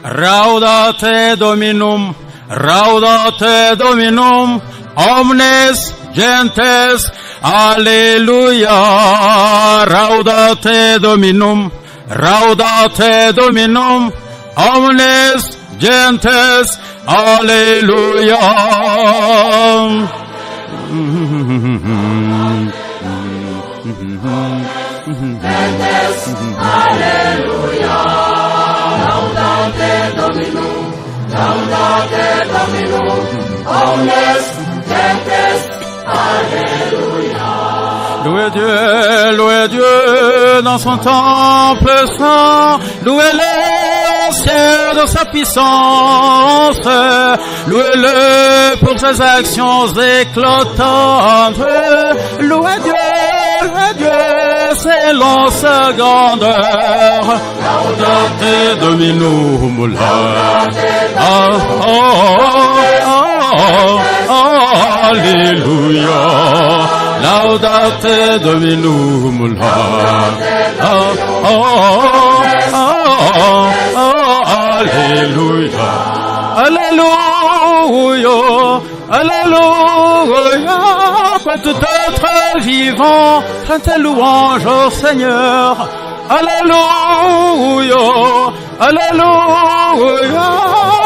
Raudate Dominum, omnes gentes, Alleluia. Raudate Dominum, omnes gentes, Alleluia. Gentes, Alleluia. Laudate Dominum, omnes gentes, Alléluia. Louez Dieu dans son temple saint, louez-le au ciel de sa puissance, louez-le pour ses actions éclatantes, louez Dieu, selon sa grandeur. Laudate Dominum, Alléluia. Laudate Dominum, Alléluia. Alléluia, Alléluia. Que tout être vivant chante louange au Seigneur. Alléluia, Alléluia.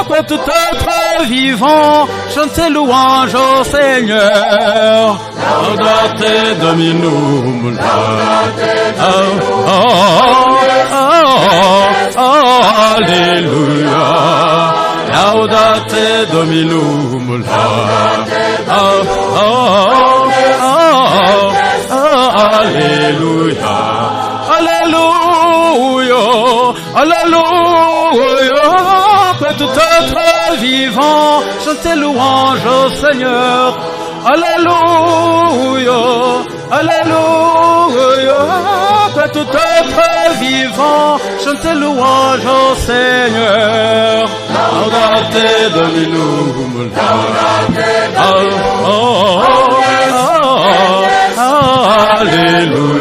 Que tout être vivant chante louange au Seigneur. Laudate Dominum, Alléluia. Laudate Dominum, Alléluia. Alléluia, Alléluia. Que tout être vivant chante louange au Seigneur. Alléluia, Alléluia. Que tout être vivant chante louange au Seigneur. Laudate Dominum, Alléluia.